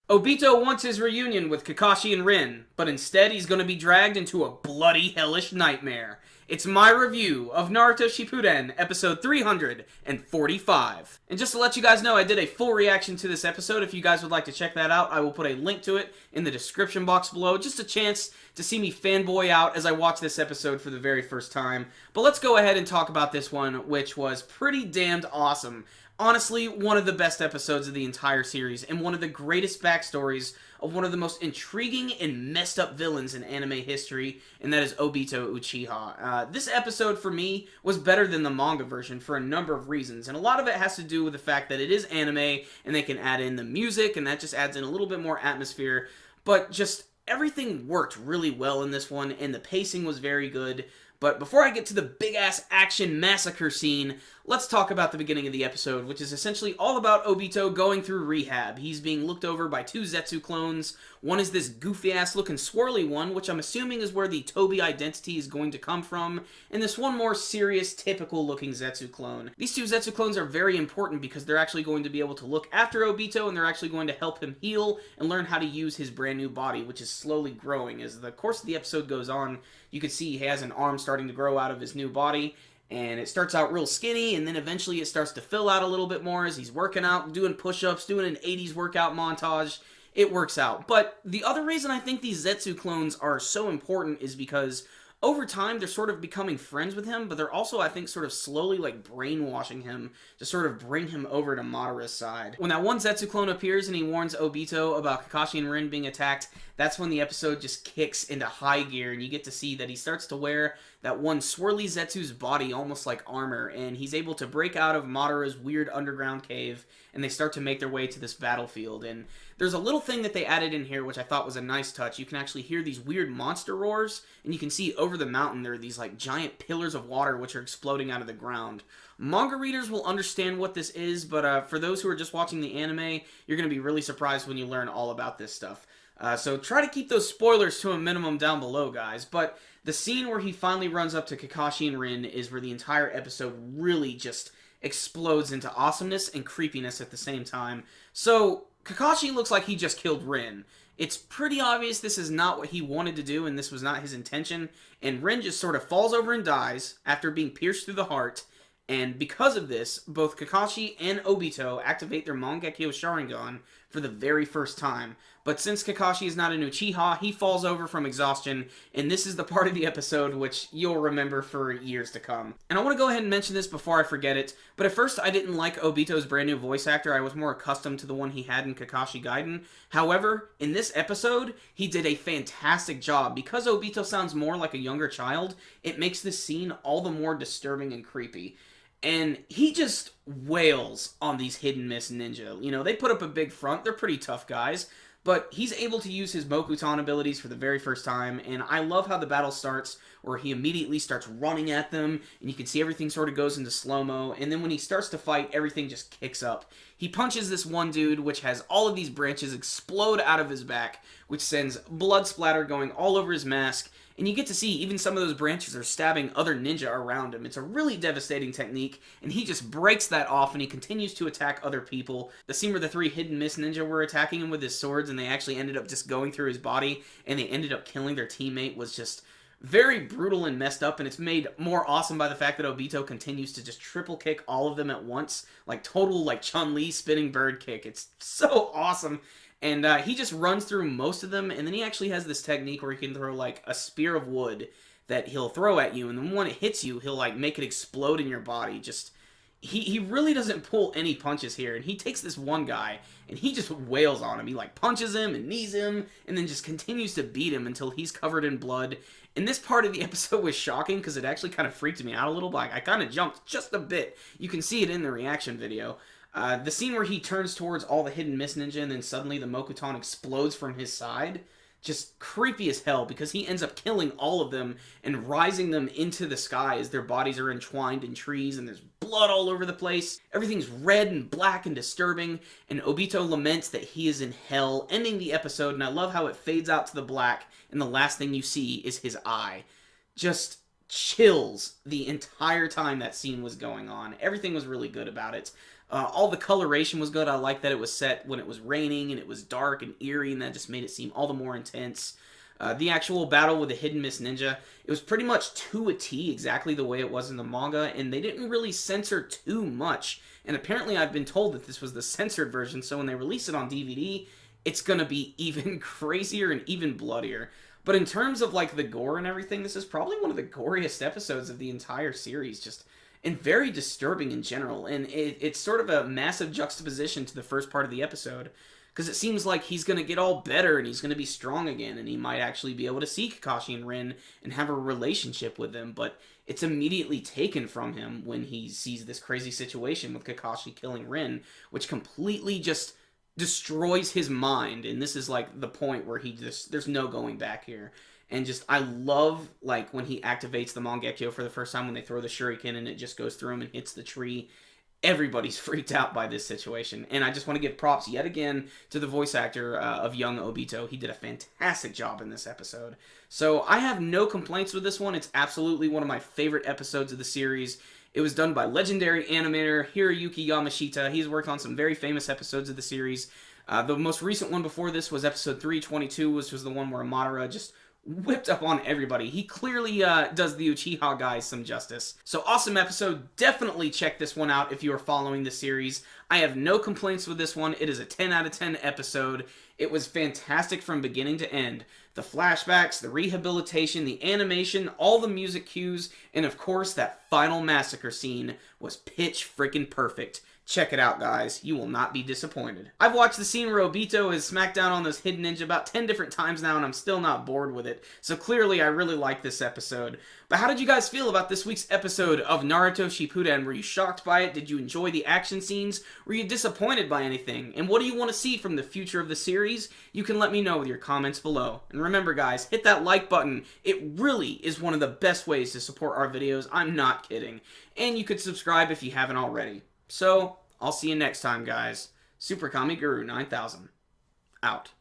Obito wants his reunion with Kakashi and Rin, but instead he's going to be dragged into a bloody hellish nightmare. It's my review of Naruto Shippuden, episode 345. And just to let you guys know, I did a full reaction to this episode. If you guys would like to check that out, I will put a link to it in the description box below. Just a chance to see me fanboy out as I watch this episode for the very first time. But let's go ahead and talk about this one, which was pretty damned awesome. Honestly, one of the best episodes of the entire series, and one of the greatest backstories of one of the most intriguing and messed up villains in anime history, and that is Obito Uchiha. This episode, for me, was better than the manga version for a number of reasons, and a lot of it has to do with the fact that it is anime, and they can add in the music, and that just adds in a little bit more atmosphere, but just everything worked really well in this one, and the pacing was very good. But before I get to the big-ass action massacre scene, let's talk about the beginning of the episode, which is essentially all about Obito going through rehab. He's being looked over by two Zetsu clones. One is this goofy-ass looking swirly one, which I'm assuming is where the Toby identity is going to come from, and this one more serious, typical-looking Zetsu clone. These two Zetsu clones are very important because they're actually going to be able to look after Obito, and they're actually going to help him heal and learn how to use his brand new body, which is slowly growing. As the course of the episode goes on, you can see he has an arm starting to grow out of his new body, and it starts out real skinny, and then eventually it starts to fill out a little bit more as he's working out, doing push-ups, doing an 80s workout montage. It works out. But the other reason I think these Zetsu clones are so important is because over time, they're sort of becoming friends with him, but they're also, I think, sort of slowly, like, brainwashing him to sort of bring him over to Madara's side. When that one Zetsu clone appears and he warns Obito about Kakashi and Rin being attacked, that's when the episode just kicks into high gear, and you get to see that he starts to wear that one swirly Zetsu's body almost like armor, and he's able to break out of Madara's weird underground cave, and they start to make their way to this battlefield. And there's a little thing that they added in here which I thought was a nice touch. You can actually hear these weird monster roars, and you can see over the mountain there are these like giant pillars of water which are exploding out of the ground. Manga readers will understand what this is, but for those who are just watching the anime, you're going to be really surprised when you learn all about this stuff. So try to keep those spoilers to a minimum down below, guys. But the scene where he finally runs up to Kakashi and Rin is where the entire episode really just explodes into awesomeness and creepiness at the same time. So Kakashi looks like he just killed Rin. It's pretty obvious this is not what he wanted to do, and this was not his intention, and Rin just sort of falls over and dies after being pierced through the heart. And because of this, both Kakashi and Obito activate their Mangekyo Sharingan for the very first time. But since Kakashi is not an Uchiha, he falls over from exhaustion, and this is the part of the episode which you'll remember for years to come. And I want to go ahead and mention this before I forget it, but at first I didn't like Obito's brand new voice actor. I was more accustomed to the one he had in Kakashi Gaiden. However, in this episode, he did a fantastic job. Because Obito sounds more like a younger child, it makes this scene all the more disturbing and creepy. And he just wails on these hidden miss ninja. You know, they put up a big front. They're pretty tough guys. But he's able to use his Mokuton abilities for the very first time. And I love how the battle starts, where he immediately starts running at them. And you can see everything sort of goes into slow-mo. And then when he starts to fight, everything just kicks up. He punches this one dude, which has all of these branches explode out of his back, which sends blood splatter going all over his mask. And you get to see even some of those branches are stabbing other ninja around him. It's a really devastating technique, and he just breaks that off, and he continues to attack other people. The scene where the three hidden miss ninja were attacking him with his swords, and they actually ended up just going through his body, and they ended up killing their teammate, was just very brutal and messed up, and it's made more awesome by the fact that Obito continues to just triple kick all of them at once, like total like Chun-Li spinning bird kick. It's so awesome. And he just runs through most of them, and then he actually has this technique where he can throw, like, a spear of wood that he'll throw at you, and then when it hits you, he'll, like, make it explode in your body. Just, he really doesn't pull any punches here, and he takes this one guy, and he just wails on him. He, like, punches him and knees him, and then just continues to beat him until he's covered in blood. And this part of the episode was shocking, because it actually kind of freaked me out a little, but I kind of jumped just a bit. You can see it in the reaction video. The scene where he turns towards all the hidden miss ninja and then suddenly the Mokuton explodes from his side, just creepy as hell, because he ends up killing all of them and rising them into the sky as their bodies are entwined in trees and there's blood all over the place. Everything's red and black and disturbing, and Obito laments that he is in hell, ending the episode, and I love how it fades out to the black and the last thing you see is his eye. Just chills the entire time that scene was going on. Everything was really good about it. All the coloration was good. I like that it was set when it was raining and it was dark and eerie, and that just made it seem all the more intense. The actual battle with the Hidden Mist Ninja, it was pretty much to a T exactly the way it was in the manga, and they didn't really censor too much. And apparently I've been told that this was the censored version, so when they release it on DVD, it's gonna be even crazier and even bloodier. But in terms of like the gore and everything, this is probably one of the goriest episodes of the entire series, just and very disturbing in general. And it's sort of a massive juxtaposition to the first part of the episode, because it seems like he's going to get all better and he's going to be strong again, and he might actually be able to see Kakashi and Rin and have a relationship with them, but it's immediately taken from him when he sees this crazy situation with Kakashi killing Rin, which completely just destroys his mind. And this is like the point where there's no going back here. And just, I love, like, when he activates the Mangekyo for the first time, when they throw the shuriken and it just goes through him and hits the tree. Everybody's freaked out by this situation. And I just want to give props yet again to the voice actor of young Obito. He did a fantastic job in this episode. So I have no complaints with this one. It's absolutely one of my favorite episodes of the series. It was done by legendary animator Hiroyuki Yamashita. He's worked on some very famous episodes of the series. The most recent one before this was episode 322, which was the one where Madara just whipped up on everybody. He clearly does the Uchiha guys some justice. So awesome episode. Definitely check this one out if you are following the series. I have no complaints with this one. It is a 10 out of 10 episode. It was fantastic from beginning to end. The flashbacks, the rehabilitation, the animation, all the music cues, and of course that final massacre scene was pitch freaking perfect. Check it out, guys. You will not be disappointed. I've watched the scene where Obito is smacked down on those hidden ninja about 10 different times now, and I'm still not bored with it. So clearly, I really like this episode. But how did you guys feel about this week's episode of Naruto Shippuden? Were you shocked by it? Did you enjoy the action scenes? Were you disappointed by anything? And what do you want to see from the future of the series? You can let me know with your comments below. And remember, guys, hit that like button. It really is one of the best ways to support our videos. I'm not kidding. And you could subscribe if you haven't already. So, I'll see you next time, guys. Super Kami Guru 9000. Out.